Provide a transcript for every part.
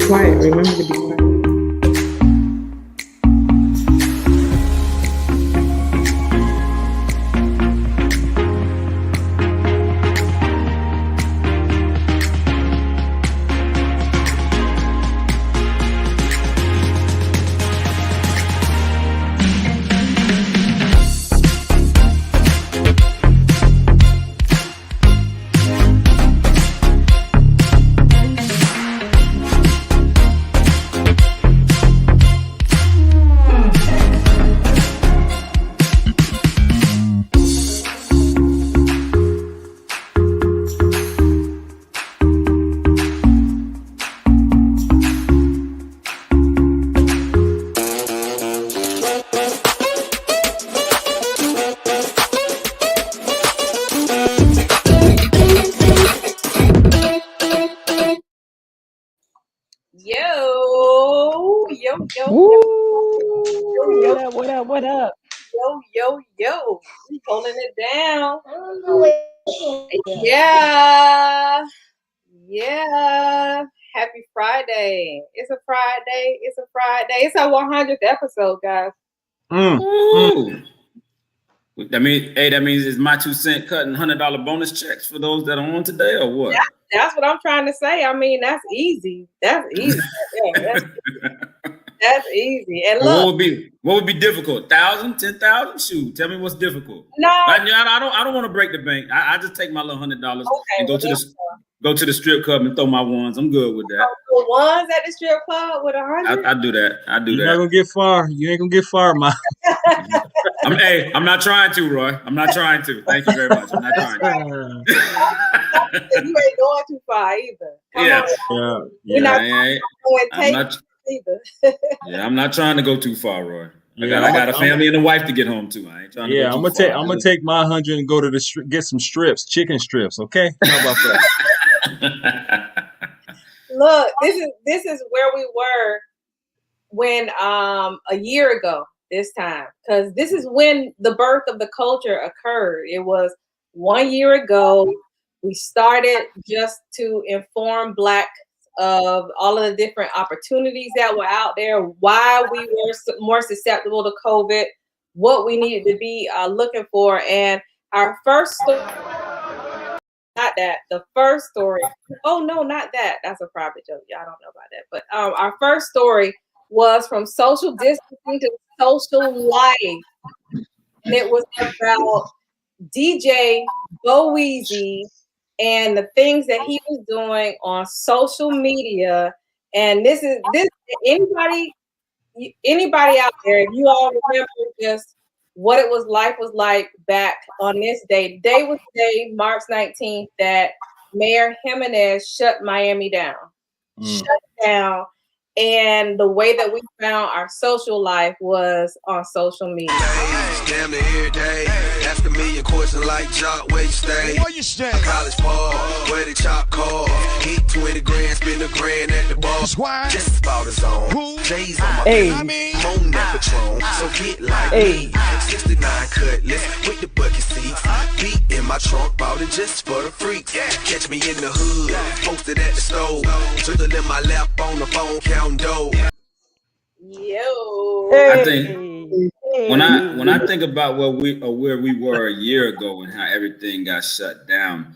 quiet. Remember to be quiet. What up? Yo. We pulling it down. Yeah. Happy Friday. It's a Friday. It's our 100th episode, guys. Ooh. That means it's my 2 cent cutting $100 bonus checks for those that are on today, or what? That's what I'm trying to say. I mean, that's easy. That's easy. That's easy. And look, what would be difficult? 1,000, 10,000? Shoot, tell me what's difficult. No, I don't want to break the bank. I just take my little $100 and go to the strip club and throw my ones. I'm good with that. The ones at the strip club with 100. I do that. You're not gonna get far. You ain't gonna get far, man. I'm not trying to, Roy. I'm not trying to. Thank you very much. I'm not trying to. You ain't going too far either. I'm not trying to go too far, Roy. I got a family and a wife to get home to. I ain't trying to go too far. I'm gonna take my 100 and go to get some strips, chicken strips. Okay, how about that? Look, this is where we were when a year ago this time, because this is when the birth of the culture occurred. It was 1 year ago. We started just to inform Black of all of the different opportunities that were out there, why we were more susceptible to COVID, what we needed to be looking for. And our first story, the first story, oh no, not that. That's a private joke. Y'all don't know about that. But our first story was from social distancing to social life. And it was about DJ Bo Weezy and the things that he was doing on social media. And this anybody out there, if you all remember just what it was like back on this day. Day was the day, March 19th, that Mayor Jimenez shut Miami down. Shut down. And the way that we found our social life was on social media. Damn the every day. Ask a million questions like Jock, where you stay? Where you stay? College park, where the chop call. Hit 20 grand, spend a grand at the bar. Squad. Just about his own. Who? J's on my Hey. feet. Moan that Patron. So get like me. 69 cutlass with the bucket seats. Beat in my trunk, bought it just for the freaks. Catch me in the hood, posted at the stove. Twiddle in my lap on the phone, counting dough. Yo. I think when I think about where we were a year ago and how everything got shut down,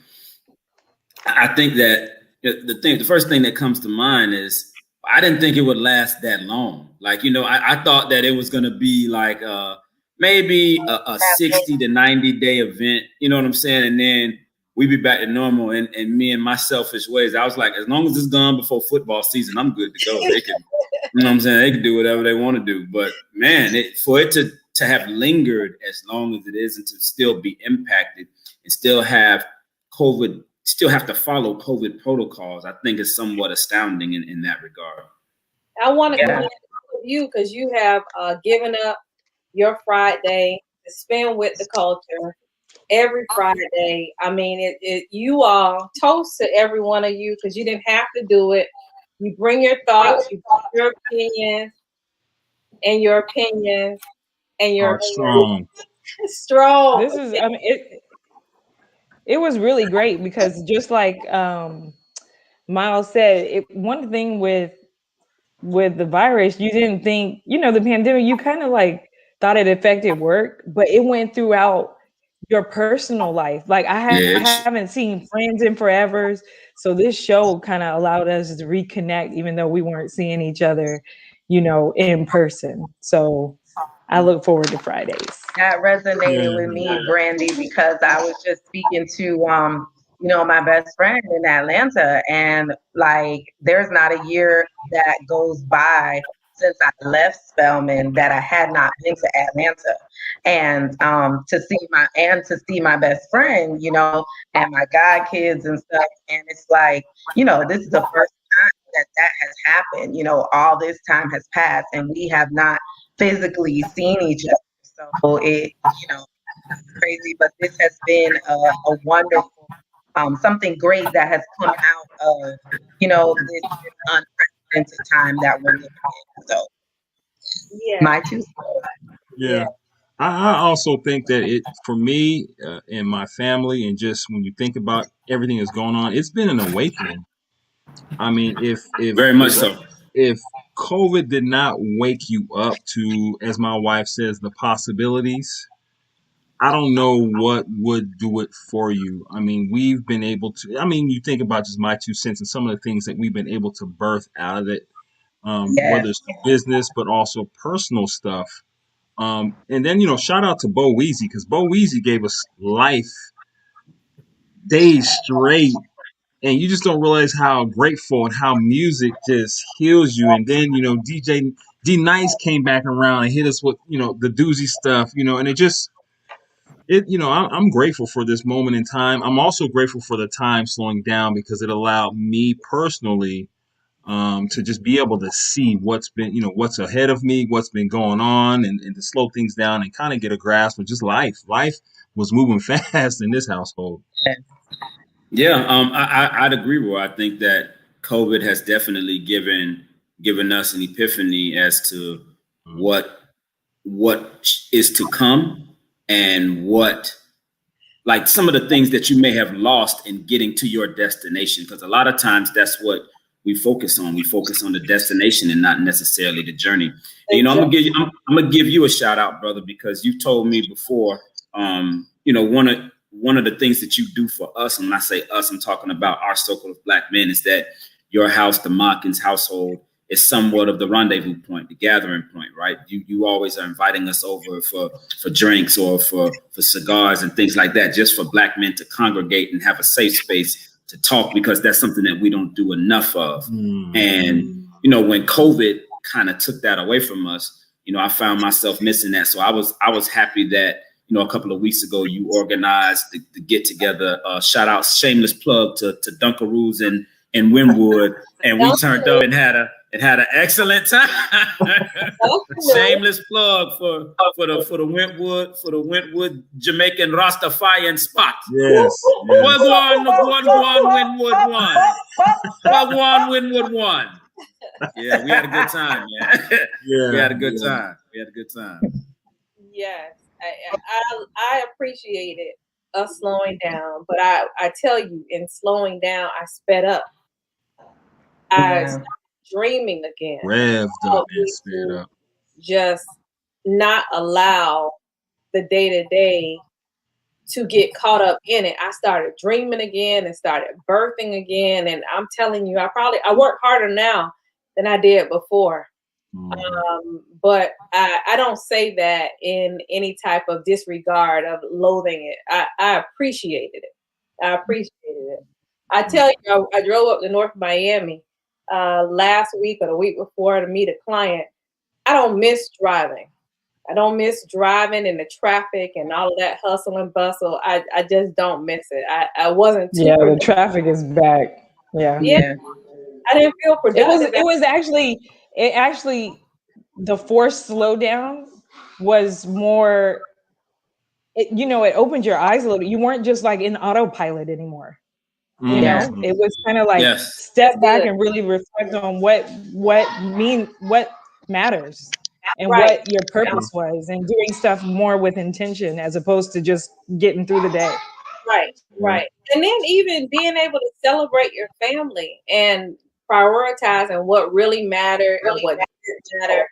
I think that the first thing that comes to mind is I didn't think it would last that long. Like, I thought that it was going to be like maybe a 60 to 90 day event, you know what I'm saying? And then we be back to normal. And me and my selfish ways, I was like, as long as it's gone before football season, I'm good to go. They can, you know what I'm saying? They can do whatever they want to do. But man, for it to have lingered as long as it is and to still be impacted and still have COVID, still have to follow COVID protocols, I think is somewhat astounding in that regard. I want to commend you because you have given up your Friday to spend with the culture every Friday. I mean, you all toast to every one of you because you didn't have to do it. You bring your thoughts, you bring your opinions, and your opinions, and your strong. This is, I mean, it was really great because just like Miles said, one thing with with the virus, you didn't think, the pandemic, you kind of like thought it affected work, but it went throughout your personal life. Like I Yeah, haven't seen friends in forever. So this show kind of allowed us to reconnect, even though we weren't seeing each other, in person. So I look forward to Fridays. That resonated Yeah. with me, Brandy, because I was just speaking to my best friend in Atlanta, and like there's not a year that goes by since I left Spelman that I had not been to Atlanta. And to see my best friend, and my god kids and stuff. And it's like, this is the first time that has happened. All this time has passed and we have not physically seen each other. So it's crazy, but this has been a wonderful, something great that has come out of, this unprecedented time that we're living in. So Yeah. my two cents. Yeah. I also think that for me and my family, and just when you think about everything that's going on, it's been an awakening. I mean, very much so. if COVID did not wake you up to, as my wife says, the possibilities, I don't know what would do it for you. I mean, we've been able to, you think about just my 2 cents and some of the things that we've been able to birth out of it, Yes. whether it's business, but also personal stuff. And then, shout out to Bo Weezy, because Bo Weezy gave us life days straight. And you just don't realize how grateful and how music just heals you. And then, DJ D Nice came back around and hit us with, the doozy stuff, and I'm grateful for this moment in time. I'm also grateful for the time slowing down because it allowed me personally to just be able to see what's ahead of me, what's been going on, and to slow things down and kind of get a grasp of just life. Life was moving fast in this household. Yeah, I'd agree, Roy. I think that COVID has definitely given us an epiphany as to what is to come, and like some of the things that you may have lost in getting to your destination. Because a lot of times that's what we focus on. We focus on the destination and not necessarily the journey. And, I'm gonna give you a shout out, brother, because you told me before, one of the things that you do for us, and when I say us, I'm talking about our circle of Black men, is that your house, the Mawkins household, is somewhat of the rendezvous point, the gathering point, right? You always are inviting us over for drinks or for cigars and things like that, just for Black men to congregate and have a safe space to talk, because that's something that we don't do enough of. And, when COVID kind of took that away from us, I found myself missing that. So I was happy that, a couple of weeks ago, you organized the get together. Shout out, shameless plug to Dunkaroos in Wynwood, and we turned up and had an excellent time. Shameless plug for the Wynwood Jamaican Rastafarian spot. Yes. Wagwan Wynwood one. Wagwan Wynwood one. Yeah, we had a good time, man. Yeah, we had a good time. Yes, I appreciated us slowing down, but I tell you, in slowing down, I sped up. I started dreaming again. Revved up and sped up. Just not allow the day-to-day to get caught up in it. I started dreaming again and started birthing again. And I'm telling you, I work harder now than I did before. But I don't say that in any type of disregard of loathing it. I appreciated it. I tell you, I drove up to North Miami last week or the week before to meet a client. I don't miss driving. I don't miss driving in the traffic and all of that hustle and bustle. I just don't miss it. I wasn't too the traffic is back. Yeah. I didn't feel productive. It actually the forced slowdown was more, it opened your eyes a little. You weren't just like in autopilot anymore. It was kind of like step back and really reflect on what matters and what your purpose was, and doing stuff more with intention as opposed to just getting through the day. Right. And then even being able to celebrate your family and prioritizing what really mattered and what didn't matter.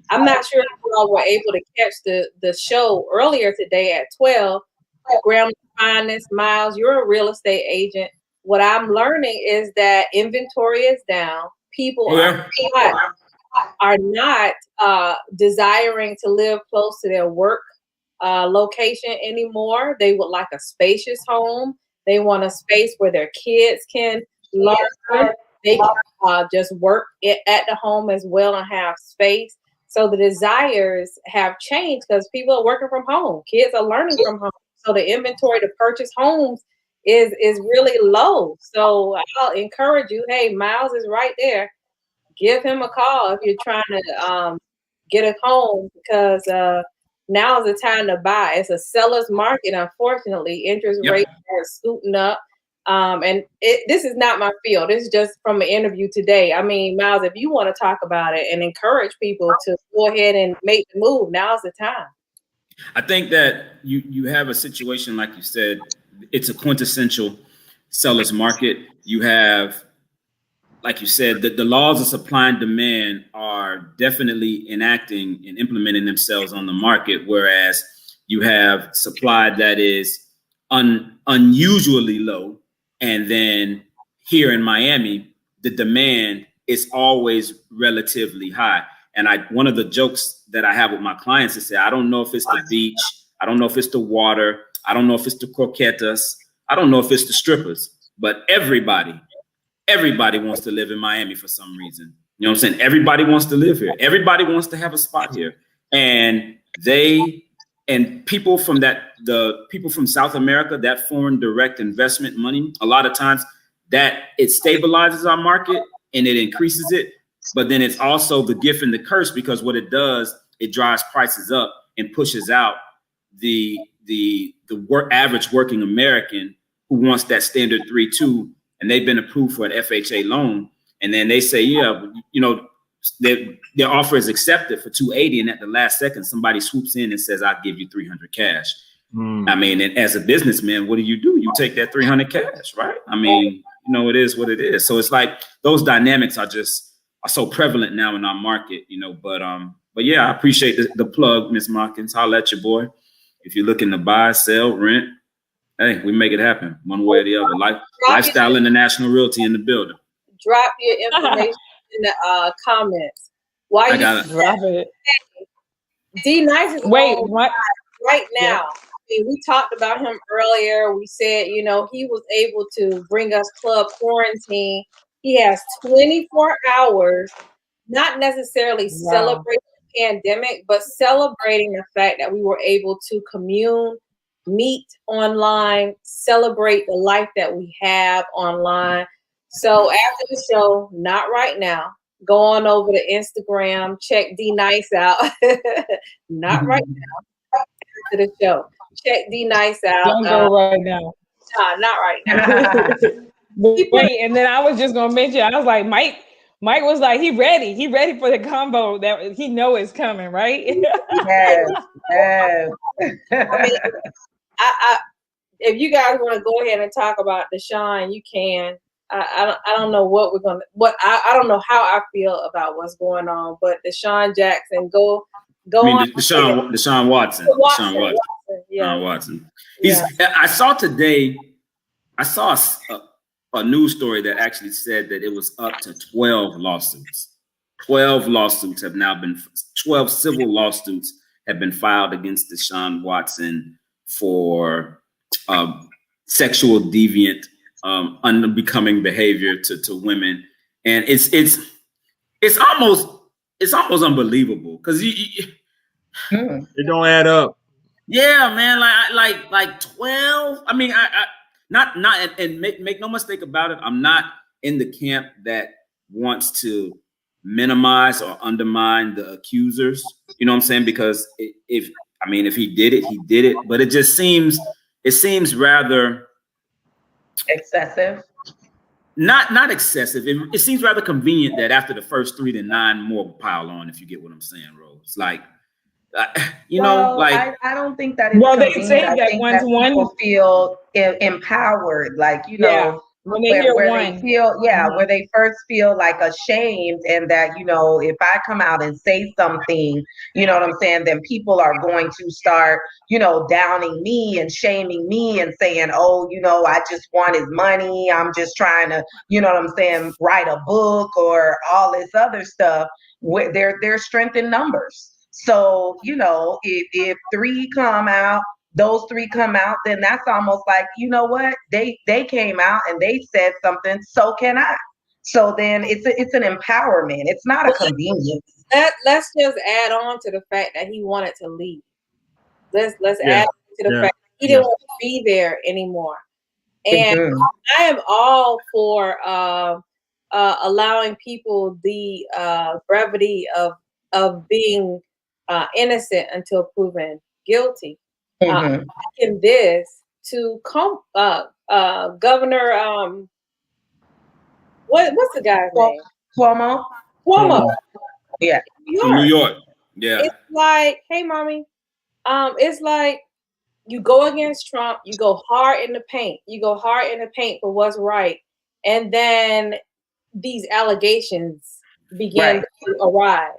I'm not sure if you all were able to catch the show earlier today at 12. Graham Finest, Miles, you're a real estate agent. What I'm learning is that inventory is down. People are not desiring to live close to their work location anymore. They would like a spacious home. They want a space where their kids can learn. They can just work at the home as well and have space. So the desires have changed because people are working from home. Kids are learning from home. So the inventory to purchase homes is really low. So I'll encourage you. Hey, Miles is right there. Give him a call if you're trying to get a home, because now is the time to buy. It's a seller's market, unfortunately. Interest rates are scooting up. And this is not my field. This is just from an interview today. I mean, Miles, if you want to talk about it and encourage people to go ahead and make the move, now's the time. I think that you have a situation, like you said, it's a quintessential seller's market. You have, like you said, the laws of supply and demand are definitely enacting and implementing themselves on the market, whereas you have supply that is unusually low. And then here in Miami, the demand is always relatively high. And one of the jokes that I have with my clients is say, I don't know if it's the beach. I don't know if it's the water. I don't know if it's the croquetas. I don't know if it's the strippers, but everybody wants to live in Miami for some reason. You know what I'm saying? Everybody wants to live here. Everybody wants to have a spot here. And people from the people from South America, that foreign direct investment money, a lot of times that it stabilizes our market and it increases it. But then it's also the gift and the curse, because what it does, it drives prices up and pushes out the average working American who wants that standard 3.2, and they've been approved for an FHA loan. And then they say, yeah, you know, their offer is accepted for 280, and at the last second, somebody swoops in and says, "I'll give you 300 cash." I mean, and as a businessman, what do? You take that 300 cash, right? I mean, you know, it is what it is. So it's like those dynamics are so prevalent now in our market, you know. But yeah, I appreciate the plug, Ms. Markins. Holla at your boy. If you're looking to buy, sell, rent, hey, we make it happen one way or the other. Lifestyle International Realty in the building. Drop your information in the comments. Why I you got it. Drop it. D Nice is what? Right now. Yeah. I mean, we talked about him earlier. We said, you know, he was able to bring us Club Quarantine. He has 24 hours, not necessarily celebrating the pandemic, but celebrating the fact that we were able to commune, meet online, celebrate the life that we have online. So after the show, not right now, go on over to Instagram, check D Nice out. Not right now. After the show, check D Nice out. Don't go right now. Not right now. Wait, and then I was just gonna mention, I was like, Mike was like, he ready for the combo that he know is coming, right? Yes. I mean, I if you guys want to go ahead and talk about Deshaun, you can. I don't know I don't know how I feel about what's going on, but Deshaun Jackson, go on. Deshaun Watson. Yeah. Deshaun Watson. I saw today, I saw a news story that actually said that it was up to 12 lawsuits. 12 civil lawsuits have been filed against Deshaun Watson for sexual deviant, unbecoming behavior to women. And it's almost unbelievable, because it don't add up. Yeah, man, like 12. I mean, I not and make no mistake about it, I'm not in the camp that wants to minimize or undermine the accusers. You know what I'm saying? Because if he did it, he did it. But it seems rather excessive. Not excessive. It seems rather convenient that after the first 3 to 9 more pile on, if you get what I'm saying, Rose. Like, I don't think that it's convenient. I think that people feel empowered, like, you know, when they hear where they one. feel, where they first feel like ashamed, and that, if I come out and say something, you know what I'm saying, then people are going to start, downing me and shaming me and saying, oh, I just want his money. I'm just trying to, you know what I'm saying, write a book or all this other stuff. There's strength in numbers. So, if three come out, those three come out, then that's almost like, you know what, they came out and they said something, so can I. So then it's an empowerment. It's not a convenience. Let's just add on to the fact that he wanted to leave. Let's Yeah. add to the Yeah. fact that he didn't want to be there anymore. And Mhm. I am all for allowing people the brevity of being innocent until proven guilty. Mhm. In this to Governor what's the guy's name? Cuomo. Cuomo. Yeah. New From New York. York. Yeah. It's like, hey, mommy, it's like you go against Trump, you go hard in the paint, for what's right, and then these allegations begin Right. to arise.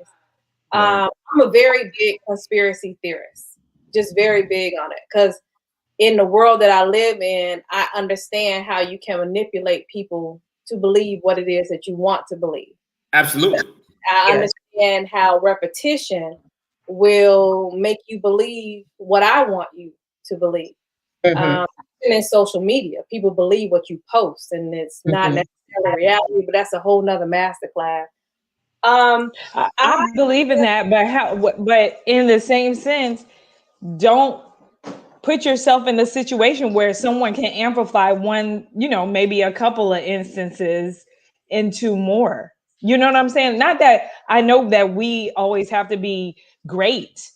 Right. I'm a very big conspiracy theorist, just very big on it, because in the world that I live in, I understand how you can manipulate people to believe what it is that you want to believe. Absolutely. I understand how repetition will make you believe what I want you to believe. Mhm. And in social media, people believe what you post, and it's not necessarily reality, but that's a whole nother masterclass. I believe in that, but in the same sense, don't put yourself in the situation where someone can amplify one, maybe a couple of instances into more. You know what I'm saying? Not that I know that we always have to be great,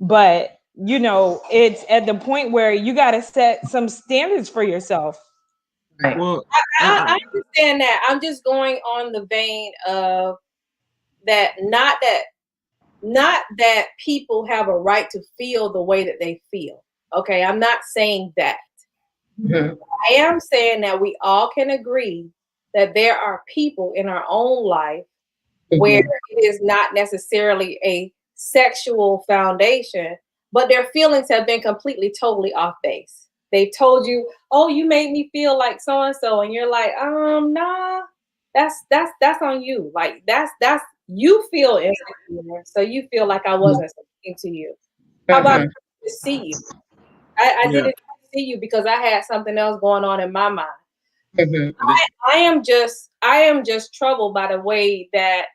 but it's at the point where you got to set some standards for yourself. Right. Well, I understand that. I'm just going on the vein of that, not that people have a right to feel the way that they feel. Okay, I'm not saying that. Mhm. I am saying that we all can agree that there are people in our own life where it is not necessarily a sexual foundation, but their feelings have been completely, totally off base. They've told you, "Oh, you made me feel like so and so," and you're like, nah, that's on you. Like that's you feel insecure, so you feel like I wasn't speaking to you. How about Mhm. to see you? I yeah. didn't see you because I had something else going on in my mind. Mhm. I am just troubled by the way that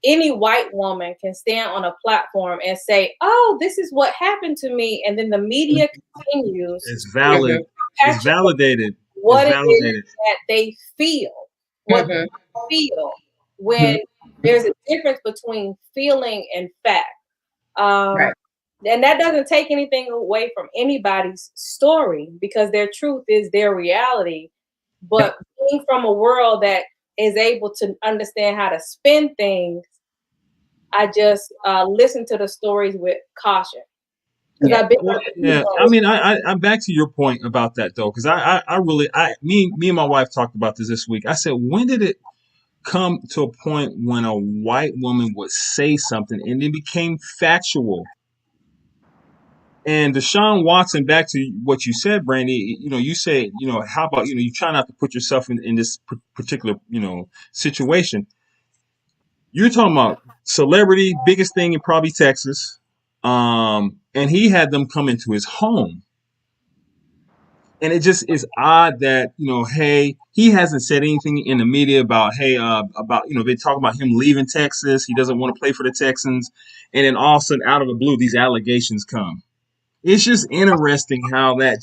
any white woman can stand on a platform and say, "Oh, this is what happened to me," and then the media continues It's valid. Mhm. It's validated. It's what it is validated. that they feel, what Mhm. they feel, when there's a difference between feeling and fact. Um, Right. and that doesn't take anything away from anybody's story, because their truth is their reality. But being from a world that is able to understand how to spin things, I just listen to the stories with caution, because Yeah. I've been. Well, yeah. I mean, I'm back to your point about that though, because I really, me and my wife talked about this week. I said, when did it come to a point when a white woman would say something and it became factual? And Deshaun Watson, back to what you said, Brandy, you said, how about, you try not to put yourself in this particular, situation. You're talking about celebrity, biggest thing in probably Texas. And he had them come into his home. And it just is odd that, hey, he hasn't said anything in the media about, hey, they talk about him leaving Texas. He doesn't want to play for the Texans. And then all of a sudden, out of the blue, these allegations come. It's just interesting how that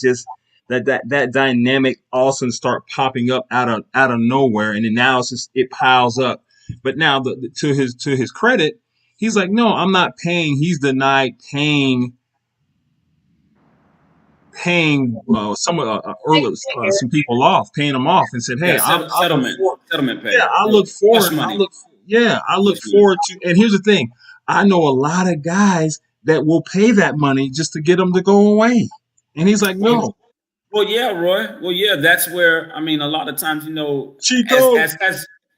dynamic all of a sudden start popping up out of nowhere, and then now it piles up. But now, to his credit, he's like, no, I'm not paying. He's denied paying some people off, paying them off, and said, hey, Yeah. I look for, Settlement yeah, pay. I look Hush forward, money. I look Hush money. forward to. And here's the thing, I know a lot of guys that will pay that money just to get them to go away, and he's like, no. Well, yeah, Roy. Well, yeah, that's where, I mean, a lot of times, Chico.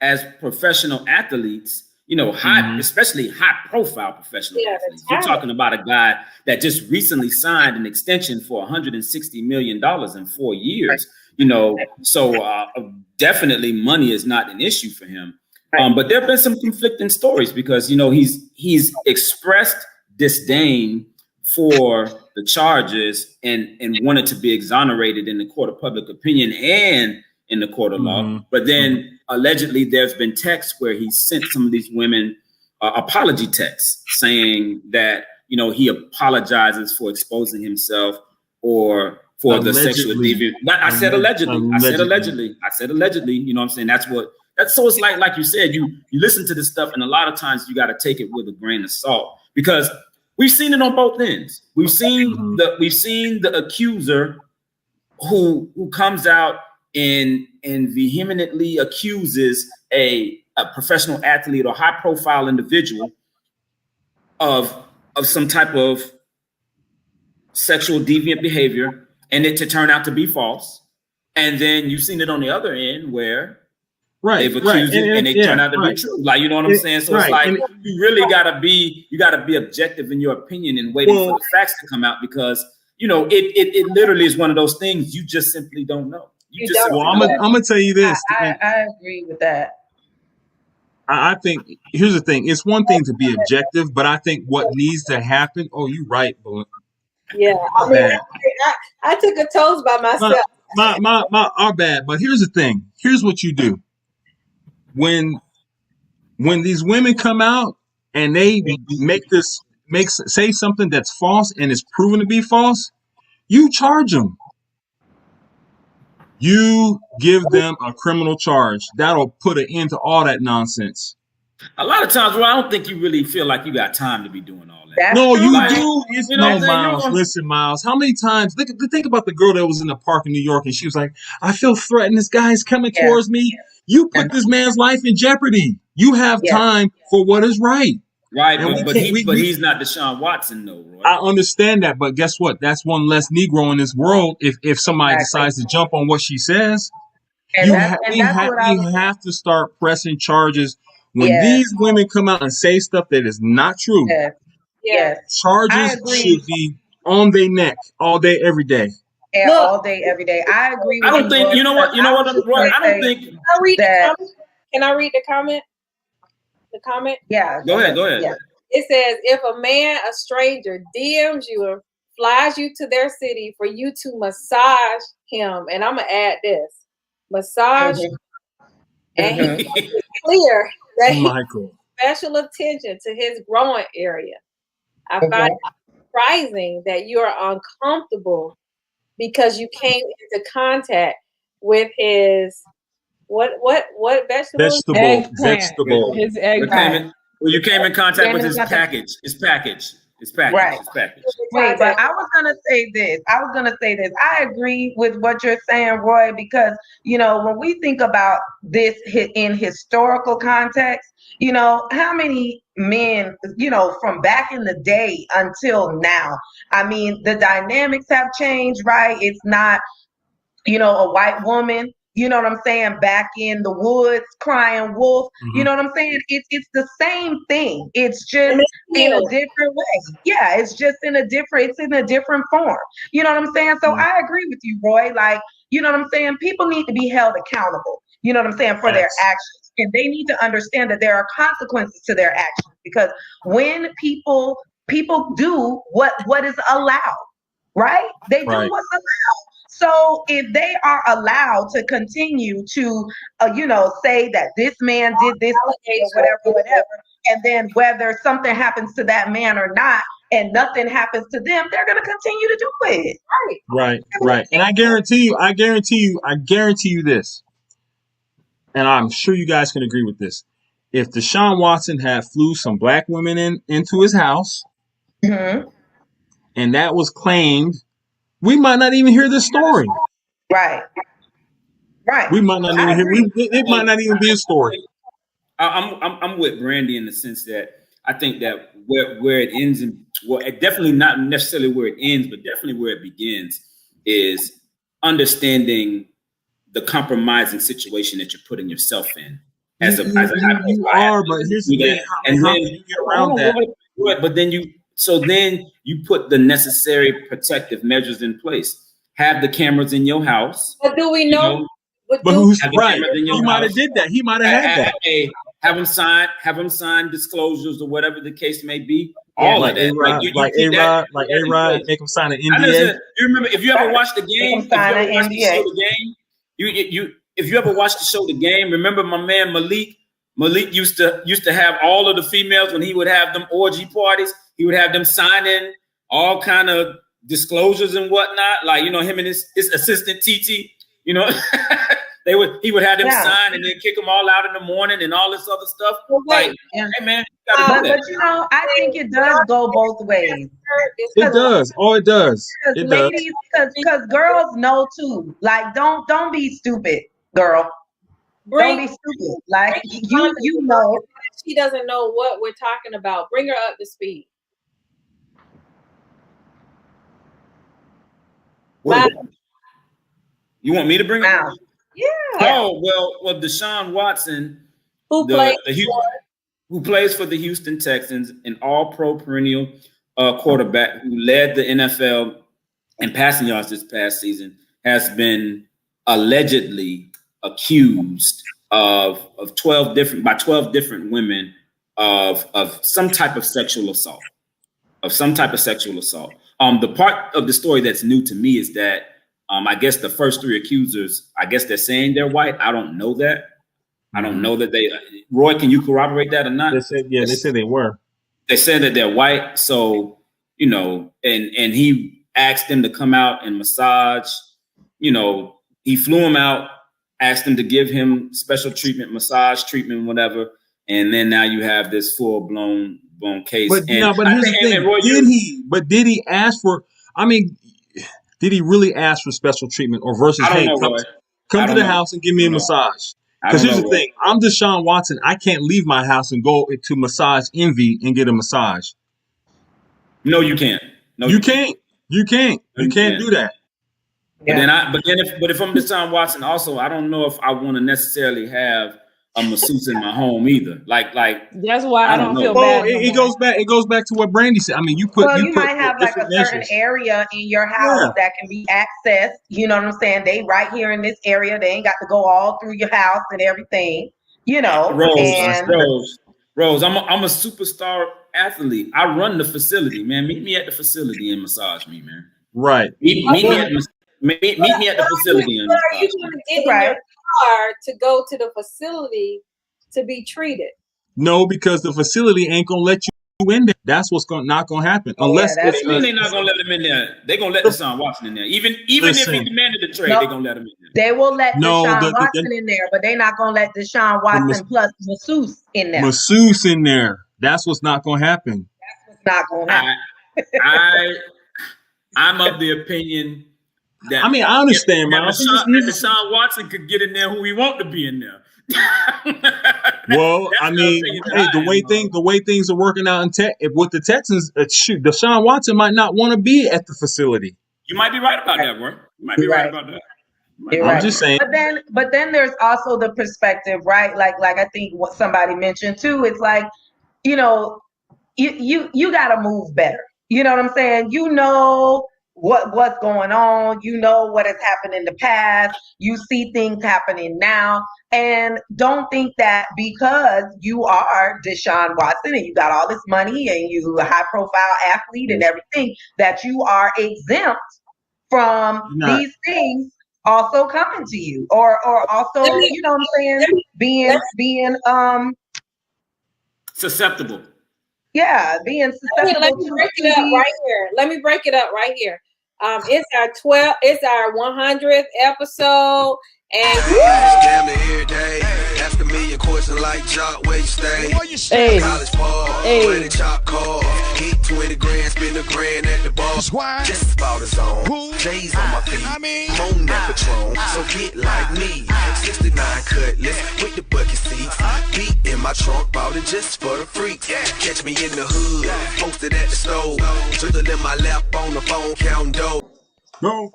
as professional athletes, especially high profile professional athletes, you're talking about a guy that just recently signed an extension for $160 million in 4 years. So definitely money is not an issue for him. But there have been some conflicting stories because he's expressed disdain for the charges and wanted to be exonerated in the court of public opinion and in the court of law. But then allegedly there's been texts where he sent some of these women apology texts saying that, he apologizes for exposing himself or for the sexual deviant. I said allegedly. I said allegedly. You know what I'm saying? So it's like you said, you listen to this stuff and a lot of times you got to take it with a grain of salt because we've seen it on both ends. We've seen the accuser who comes out and vehemently accuses a professional athlete or high profile individual of some type of sexual deviant behavior and it to turn out to be false. And then you've seen it on the other end where they've accused it and they turn out to be true. Like, you know what I'm saying? So it's like you really gotta be objective in your opinion and waiting for the facts to come out because it literally is one of those things you just simply don't know. I'm gonna tell you this. I agree with that. I think here's the thing. It's one thing to be objective, but I think what needs to happen. Oh, you're right, Belinda. Yeah, I took a toast by myself. Our bad. But here's the thing. Here's what you do. When these women come out and they say something that's false and is proven to be false, you charge them. You give them a criminal charge. That'll put an end to all that nonsense. A lot of times, I don't think you really feel like you got time to be doing all that. No, you do. Miles. Listen, Miles. How many times? Think about the girl that was in the park in New York, and she was like, "I feel threatened. This guy's coming towards me." You put this man's life in jeopardy. You have time for what is right. Right, but he's not Deshaun Watson, though, Roy. I understand that, but guess what? That's one less Negro in this world. If somebody decides to jump on what she says, we have to start pressing charges. When these women come out and say stuff that is not true, charges should be on their neck all day, every day. Yeah, all day, every day. I agree with I don't think, you know what, Roy, I don't think. Can I read the comment? The comment? Yeah. Go ahead. Yeah. It says, if a stranger, DMs you and flies you to their city for you to massage him, and I'm going to add this, massage, and it's clear that he needs special attention to his growing area. I find it surprising that you are uncomfortable because you came into contact with his what vegetable. His eggplant. Well, you came in contact with his package. Right. Wait, but I was gonna say this. I agree with what you're saying, Roy, because when we think about this in historical context, how many men, from back in the day until now, I mean, the dynamics have changed, right? It's not, a white woman, what I'm saying, back in the woods crying wolf. You know what I'm saying? It's the same thing. It's just in a different way. Yeah, it's in a different form. You know what I'm saying? So I agree with you, Roy. Like, you know what I'm saying? People need to be held accountable, you know what I'm saying, for their actions. And they need to understand that there are consequences to their actions, because when people do what is allowed, right? They do what's allowed. So if they are allowed to continue to, say that this man did this or whatever, and then whether something happens to that man or not, and nothing happens to them, they're going to continue to do it. Right. And I guarantee you this, and I'm sure you guys can agree with this. If Deshaun Watson had flew some black women into his house, and that was claimed, we might not even hear this story. Right. We might not even hear. It might not even be a story. I'm with Brandy in the sense that I think that where it ends, and definitely not necessarily where it ends, but definitely where it begins, is understanding the compromising situation that you're putting yourself in. As a you are, but here's the thing: how can you get around that? But then you put the necessary protective measures in place. Have the cameras in your house. But do we know? But who's right? He might have did that. He might have had that. Have them sign disclosures or whatever the case may be. Yeah, all like of that. like A-Rod, make him sign an NDA. You remember if you ever watched the game? If you ever watched the show The Game, remember my man Malik? Malik used to have all of the females when he would have them orgy parties. He would have them signing all kind of disclosures and whatnot. Like, you know, him and his assistant TT, you know, he would have them sign and then kick them all out in the morning and all this other stuff. Like, hey man, you gotta do that. But you know, I think it does go both ways. It does. Oh, it does. Because ladies, because girls know too. Like, don't be stupid, girl. Don't be stupid. Like you know. She doesn't know what we're talking about. Bring her up to speed. You want me to bring it out? Yeah. Oh, well, Deshaun Watson, who plays for the Houston Texans, an all-pro perennial quarterback who led the NFL in passing yards this past season, has been allegedly accused of 12 different women of some type of sexual assault. The part of the story that's new to me is that I guess the first three accusers, I guess they're saying they're white. I don't know that. I don't know that they. Roy, can you corroborate that or not? They said they were. They said that they're white. So, you know, and he asked them to come out and massage. You know, he flew him out, asked them to give him special treatment, massage treatment, whatever. And then now you have this full blown case. But here's the thing: Roy, did he ask for? I mean, did he really ask for special treatment, or versus come to the house and give me a massage? Because here's the thing: I'm Deshaun Watson. I can't leave my house and go to Massage Envy and get a massage. No, you can't. You can't. You can't do that. Yeah. But if I'm Deshaun Watson, also I don't know if I want to necessarily have a masseuse in my home either. Like that's why I don't feel bad. It goes back to what Brandy said. I mean, you might have like a certain area in your house that can be accessed. You know what I'm saying? They right here in this area. They ain't got to go all through your house and everything. You know, Rose, I'm a superstar athlete. I run the facility, man. Meet me at the facility and massage me, man. Right. Meet me at the facility. Are you going to get in your car to go to the facility to be treated? No, because the facility ain't gonna let you in there. That's what's not gonna happen unless they're not gonna let him in there. They're gonna let Deshaun Watson in there. Even if he demanded the trade, they're gonna let him in there. They will let Deshaun Watson in there, but they're not gonna let Deshaun Watson plus masseuse in there. Masseuse in there. That's what's not gonna happen. That's what's not gonna happen. I'm of the opinion that I understand, man. Deshaun Watson could get in there who he want to be in there. Well, the way things are working out with the Texans, Deshaun Watson might not want to be at the facility. You might be right about that, bro. You might be right about that. I'm just saying. But then there's also the perspective, right? Like I think what somebody mentioned too. It's like, you know, you got to move better. You know what I'm saying? You know what's going on. You know what has happened in the past. You see things happening now. And don't think that because you are Deshaun Watson and you got all this money and you a high profile athlete and everything, that you are exempt from these things also coming to you or also, you know what I'm saying, being susceptible. Yeah, being susceptible. Let me break it up right here. It's our 100th episode, and damn near every day. Ask a million questions like Jock, where you stay? College ball, where the chop call. Hit 20 grand, spend $1 grand at the bar. Just about his own. J's on my feet, I'm on that Patron. So get like me. 69 cutlass with the bucket seats. Beat in my trunk, bought it just for the freaks. Catch me in the hood, posted at the stove. Twiddle in my lap on the phone, counting dough. No.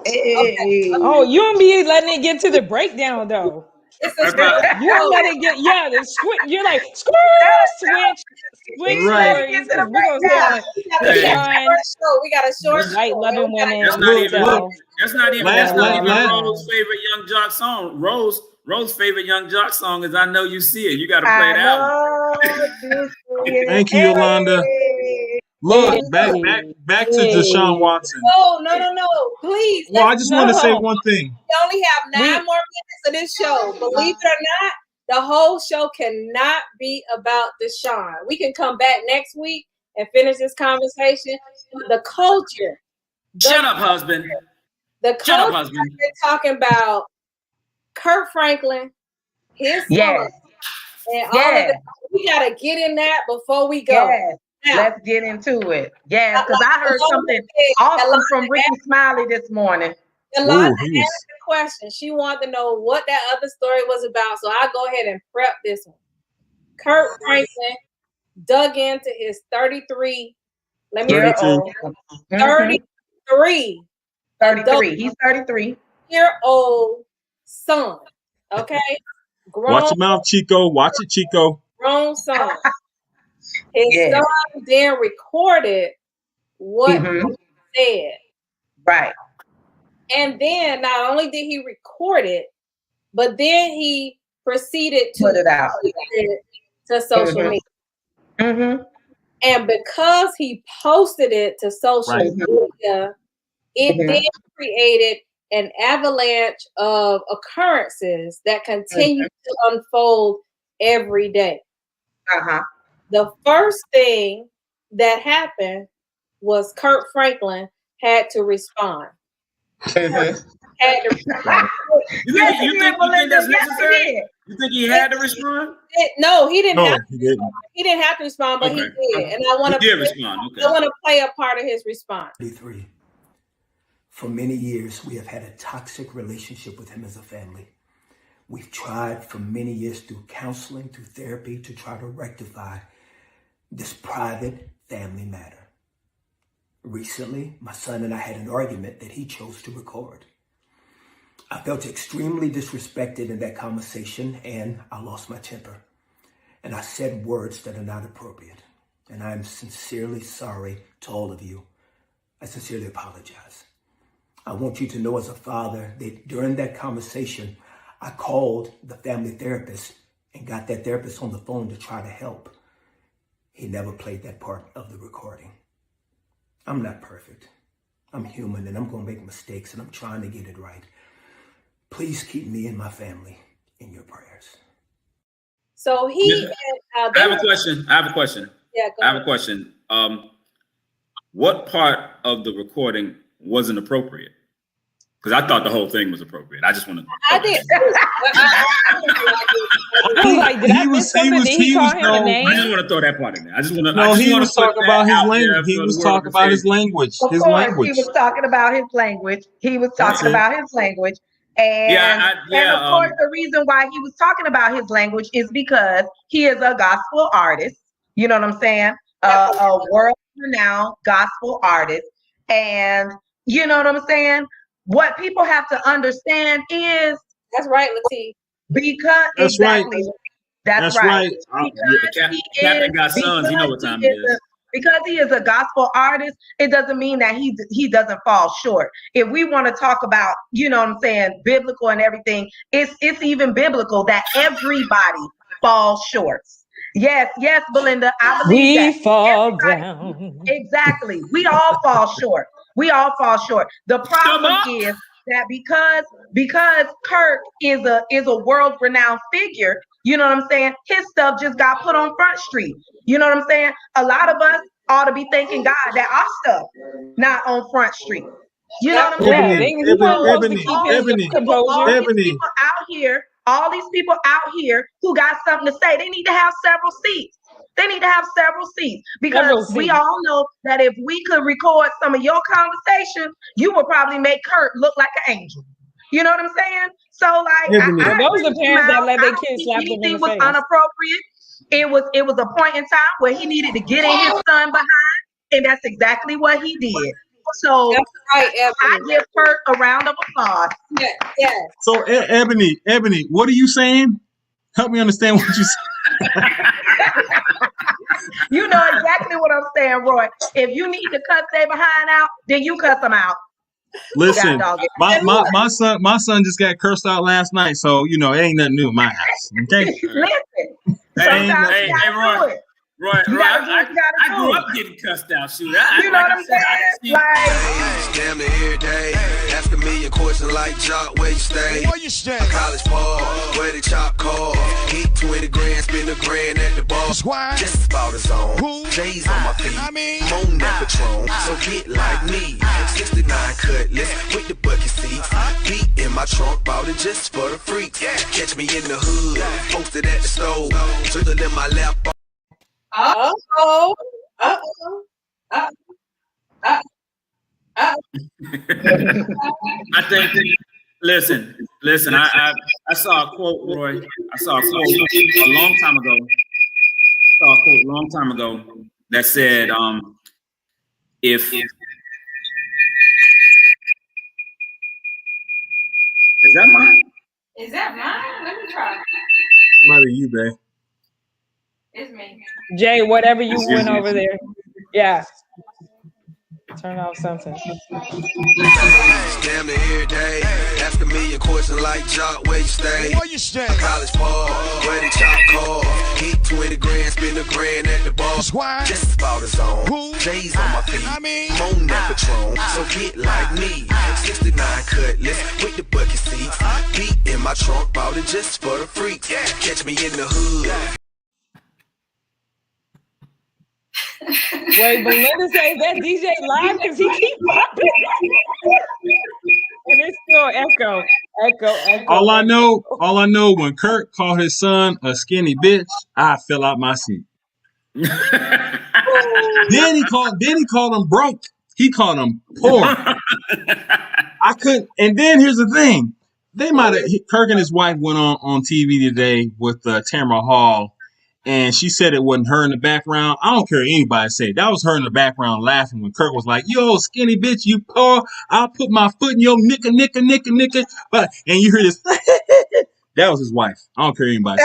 Hey. Oh, you don't be letting it get to the breakdown though. It's a That's right. You don't let it get you're like switch Right. stories because we're gonna stay on the Hey, Sean, We got a short That's- show. white loving women. that's not even Look. that's not even La- Rose's favorite Young Jock song. Rose's favorite Young Jock song is "I Know You See It." You got to play I the album. know you see it. Thank you, Yolanda. Look, back to Deshaun Watson. No. Please. Well, I just want to say No. one thing. We only have 9 more minutes of this show. Believe it or not, the whole show cannot be about Deshaun. We can come back next week and finish this conversation. The culture. Shut up, husband. The Shut up, culture husband. is talking about Kurt Franklin, his son, Yes. and all of that. We got to get in that before we go. Yes. Now, Let's get into it. Yes, because I heard something awesome from Ricky Smiley this morning. Yolanda Ooh, he was- asked the question. She wanted to know what that other story was about. So I'll go ahead and prep this one. Kurt Franklin dug into his 33. Let me Year 32. old. 33. 33. He's 33. Year-old son. Okay? Watch your mouth, Chico. Watch it, Chico. Grown son. His Yes. son then recorded what Mhm. he said. Right. And then not only did he record it, but then he proceeded to Put it out. post it to social Mhm. media. Mm-hmm. And because he posted it to social Right. media, it Mhm. then created an avalanche of occurrences that continue to unfold every day. Uh-huh. The first thing that happened was Kurt Franklin had to respond. Mhm. Had to respond. You Yes, think he did, Melinda. that's Yes, he necessary? did. You think he had to respond? No, he didn't No, have he didn't. he didn't have to respond, but Okay. he did. And I want He did to respond. I Okay. want to play a part of his response. 33. For many years, we have had a toxic relationship with him as a family. We've tried for many years through counseling, through therapy, to try to rectify this private family matter. Recently, my son and I had an argument that he chose to record. I felt extremely disrespected in that conversation, and I lost my temper. And I said words that are not appropriate. And I am sincerely sorry to all of you. I sincerely apologize. I want you to know as a father that during that conversation, I called the family therapist and got that therapist on the phone to try to help. He never played that part of the recording. I'm not perfect. I'm human and I'm going to make mistakes and I'm trying to get it right. Please keep me and my family in your prayers. So he Yeah. I have a question. Yeah, go I have a ahead. question. What part of the recording wasn't appropriate? Because I thought the whole thing was appropriate. I just want to. I did. I was like, did I miss something? Did he call him a no, name? I just want to throw that part in there. I just want to. No, he was talking about his language. He was talking about his language. Of His course, language. he was talking about his language. He was talking about his language. And, and of course, the reason why he was talking about his language is because he is a gospel artist. You know what I'm saying? A world-renowned gospel artist. And you know what I'm saying? What people have to understand is That's right, Latif. because That's exactly. right. That's right. Captain got sons. You know what time it is. Because he is a gospel artist, it doesn't mean that he doesn't fall short. If we want to talk about, you know what I'm saying, biblical and everything, it's even biblical that everybody falls short. Yes, Belinda, I believe that. We fall down. Exactly. We all fall short. We all fall short. The problem is that because Kirk is a world-renowned figure, you know what I'm saying? His stuff just got put on Front Street. You know what I'm saying? A lot of us ought to be thanking God that our stuff not on Front Street. You know what I'm Yeah, saying? he wasn't supposed to keep his Ebony, composure. All these people out here who got something to say, they need to have several seats. They need to have several seats because we all know that if we could record some of your conversation, you would probably make Kurt look like an angel. You know what I'm saying? So like, I those are parents that let their kids slap them in anything the was face. unappropriate. It was a point in time where he needed to get in his son behind, and that's exactly what he did. So That's right, I Ebony. give Kurt a round of applause. Yes. So Ebony, what are you saying? Help me understand what you saying. You know exactly what I'm saying, Roy. If you need to cuss their behind out, then you cuss them out. Listen, God dog it. my son just got cursed out last night, so it ain't nothing new in my house. Okay. Listen, Hey, sometimes you gotta Roy. do it. Roy, You gotta do what you gotta I grew do. up getting cussed out. Shoot, You know what I'm saying? Like, Damn near every day. Ask a million questions like Jock, where you stay? Where you stay? College ball, where they chop call. Hit 20 grand, spend a grand at the bar. Squad. Just about his own. Who? J's on my feet. I mean, Moan that Patron. So get like me. 69 cutlass with the bucket seats. Beat in my trunk, bought it just for the freaks. Catch me in the hood, posted at the stove. Twiddle in my lap. Uh-oh. I think. Listen. I saw a quote, Roy. I saw a quote a long time ago that said, if is that mine? Is that mine? Let me try. Might be you, babe. It's me. Jay, whatever you went over there. Yeah. Turn off something. Damn near every day. Ask a million questions like Jock, where you stay? where you stay? College ball, where they chop call. Hit 20 grand, spend a grand at the bar. Squad. Just about his own. Who? J's on my feet. I mean, Moan that Patron. So get like me. 69 cutlass with the bucket seats. Beat in my trunk, bought it just for the freaks. Catch me in the hood. Wait, Belinda says that DJ live because he keep popping. And it's still echo. All I know, when Kurt called his son a skinny bitch, I fell out my seat. Then he called him broke. He called him poor. I couldn't. And then here's the thing: Kirk and his wife went on TV today with Tamara Hall. And she said it wasn't her in the background. I don't care what anybody say. That was her in the background laughing when Kirk was like, "Yo, skinny bitch, you poor. I'll put my foot in your nicka. But and you hear this. That was his wife. I don't care what anybody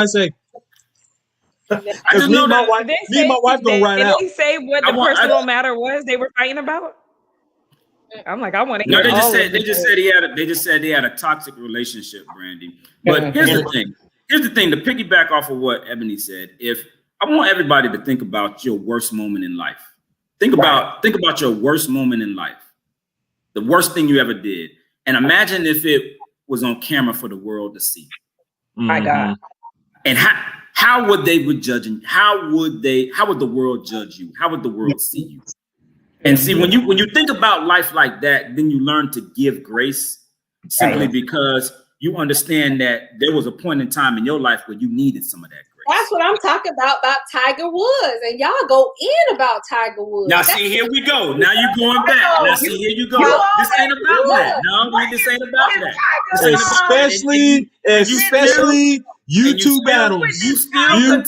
say. Because me and my wife gonna ride out. Did they say what the personal matter was they were fighting about? I'm like, I want to hear. No, they just said they had a toxic relationship, Brandy. But here's the thing. To piggyback off of what Ebony said, if I want everybody to think about your worst moment in life. Think about your worst moment in life. The worst thing you ever did. And imagine if it was on camera for the world to see. My God. And how would they be judging? How would the world judge you? How would the world see you? And see, when you think about life like that, then you learn to give grace simply because you understand that there was a point in time in your life where you needed some of that grace. That's what I'm talking about Tiger Woods. And y'all go in about Tiger Woods. Now, see, here we go. Now you're going back. Now, see, here you go. This ain't about that. No, this ain't about that. Especially YouTube battles. You still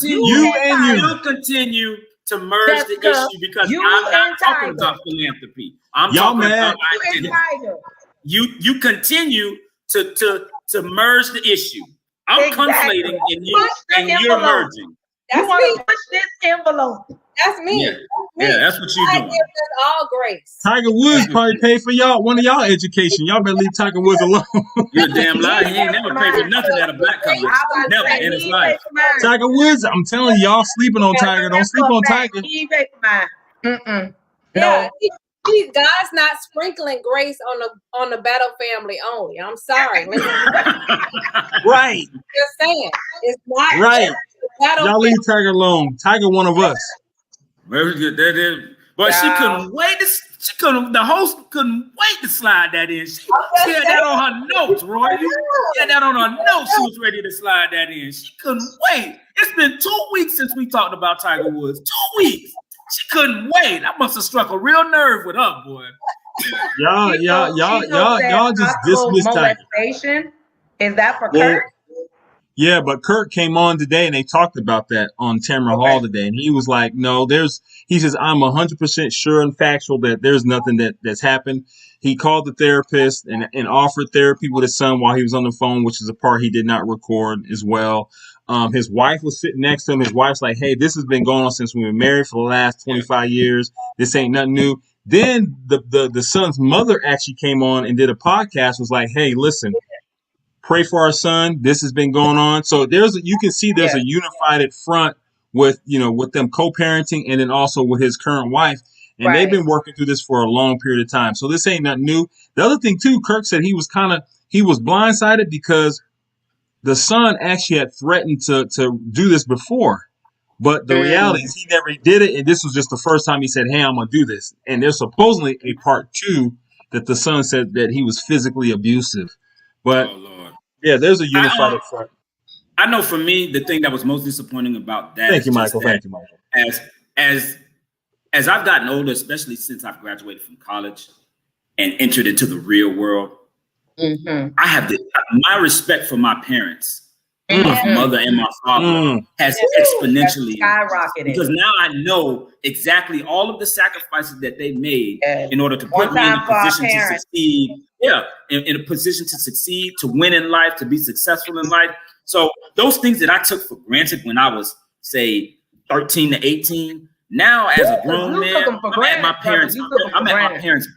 continue to merge the issue because I'm not talking about philanthropy. I'm talking about identity. You continue to merge the issue. I'm conflating and you're merging. You want to push this envelope. That's me. Yeah, that's what you're doing. I give us all grace. Tiger Woods probably paid for one of y'all education. Y'all better leave Tiger Woods alone. You're a damn liar. He ain't never paid for nothing at a black college. Never in his life. Tiger Woods, I'm telling you, y'all sleeping on Tiger. Don't sleep on Tiger. He paid for mine. Yeah, God's not sprinkling grace on the Battle family only. I'm sorry. Right. Just saying. It's not right. Y'all leave family. Tiger alone. Tiger one of us. But she couldn't wait the host couldn't wait to slide that in. She had that on her notes, Roy. She had that on her notes. She was ready to slide that in. She couldn't wait. It's been 2 weeks since we talked about Tiger Woods. 2 weeks. She couldn't wait. I must have struck a real nerve with her, boy. Y'all just dismissed Tiger. Is that for Kurt? Yeah, but Kurt came on today and they talked about that on Tamara Hall today. And he was like, no, he says, I'm 100% sure and factual that there's nothing that's happened. He called the therapist and offered therapy with his son while he was on the phone, which is a part he did not record as well. His wife was sitting next to him. His wife's like, hey, this has been going on since we were married for the last 25 years. This ain't nothing new. Then the son's mother actually came on and did a podcast, was like, hey, listen, pray for our son. This has been going on. So you can see there's a unified front with them co-parenting and then also with his current wife. And they've been working through this for a long period of time. So this ain't nothing new. The other thing too, Kirk said he was blindsided because the son actually had threatened to do this before. But the reality is he never did it. And this was just the first time he said, hey, I'm going to do this. And there's supposedly a part 2 that the son said that he was physically abusive. But yeah, there's a unified front. I know for me, the thing that was most disappointing about that. Thank you, Michael. As I've gotten older, especially since I've graduated from college and entered into the real world, I have my respect for my parents, my mother and my father, has exponentially skyrocketed. Because now I know exactly all of the sacrifices that they made in order to put me in a position to succeed. Yeah, in a position to succeed, to win in life, to be successful in life. So those things that I took for granted when I was, say, 13 to 18, now as a grown man, I'm at my parents'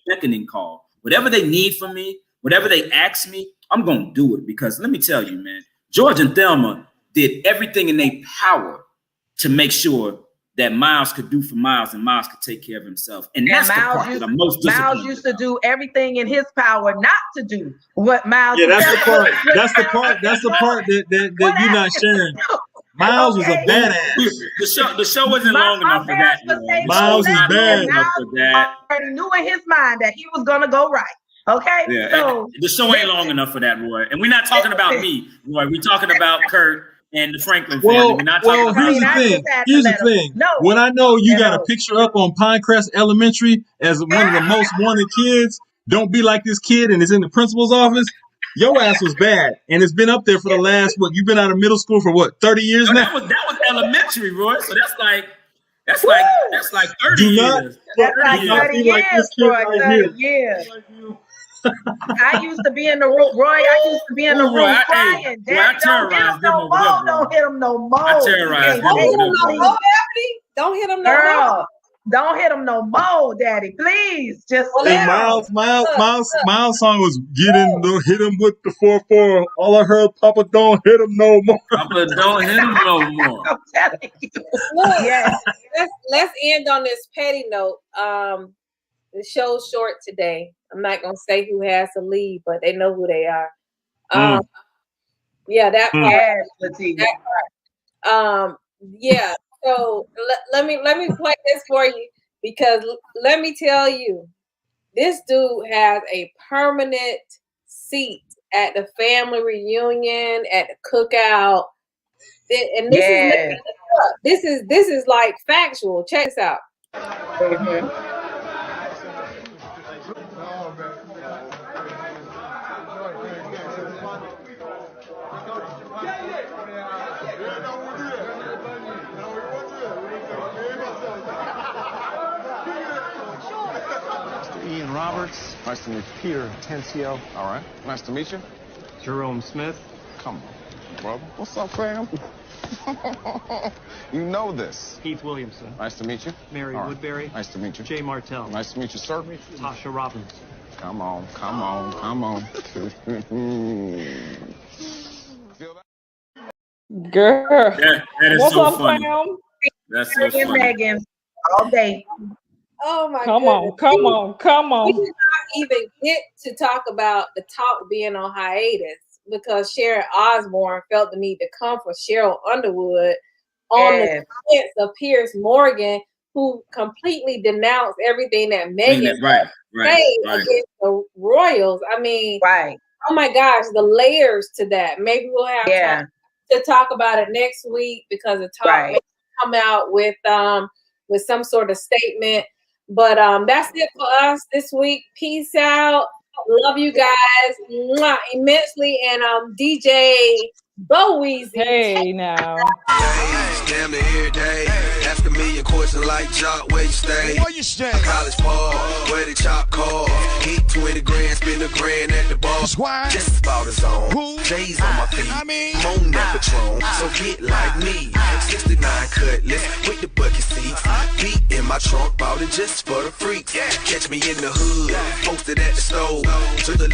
beckoning call. Whatever they need from me, whatever they ask me, I'm going to do it. Because let me tell you, man, George and Thelma did everything in their power to make sure that Miles could do for Miles and Miles could take care of himself. And that's the part that I'm most disappointed Miles used to do everything in his power not to do what Miles. Yeah, that's the part. That's the part that you're not sharing. Miles was a badass. The show wasn't long enough for that. Miles is bad. Already knew in his mind that he was gonna go right. Okay. Yeah. So the show ain't long enough for that, Roy. And we're not talking about me, Roy. We're talking about Kurt and the Franklin family. We're not talking about Here's the thing. No. When I know you got a picture up on Pinecrest Elementary as one of the most wanted kids, don't be like this kid and it's in the principal's office. Your ass was bad, and it's been up there for the last you've been out of middle school for 30 years now. That was elementary, Roy. So that's like 30 years. That's like 30 years, Roy. 30 years. I used to be in the room, Roy. I used to be in the room crying. Dad, don't hit him no more. Don't hit him no more. Don't hit him no more. Don't hit him no more, Daddy. Please, just Miles song was hit him with the 4-4. All I heard, Papa, don't hit him no more. Papa, don't hit him no more. I'm telling you. Yes. Let's end on this petty note. The show's short today. I'm not gonna say who has to leave, but they know who they are. Yeah, that part. That part. Yeah. So let me play this for you, because let me tell you, this dude has a permanent seat at the family reunion, at the cookout, and this is like factual. Check this out. Ian Roberts. Nice to meet you. Peter Tencio. All right. Nice to meet you. Jerome Smith. Come on, brother. What's up, fam? You know this. Keith Williamson. Nice to meet you. Mary Woodbury. Nice to meet you. Jay Martell. Nice to meet you, sir. Tasha Robbins. Come on. Girl. That is what's so up, funny. fam? That's so funny. Megan, all day. Oh my Come goodness. on. We did not even get to talk about the talk being on hiatus because Sharon Osbourne felt the need to come for Cheryl Underwood on the defense of Piers Morgan, who completely denounced everything that Megan said against the Royals. I mean, oh my gosh, the layers to that. Maybe we'll have time to talk about it next week, because the talk may come out with some sort of statement. But that's it for us this week. Peace out. Love you guys immensely. And DJ Boweezy. Hey, now. Damn near every day. Ask a million questions like Jock, where you stay? Where you stay? College ball, where the chop call. Eat 20 grand, spend a grand at the bar. Swine. Just about his own. Who? J's on my feet. I mean, Moan that Patron. So get like me. 69 cutlass with the bucket seats. Beat in my trunk, bought it just for the freaks. Catch me in the hood, posted at the stove. Took a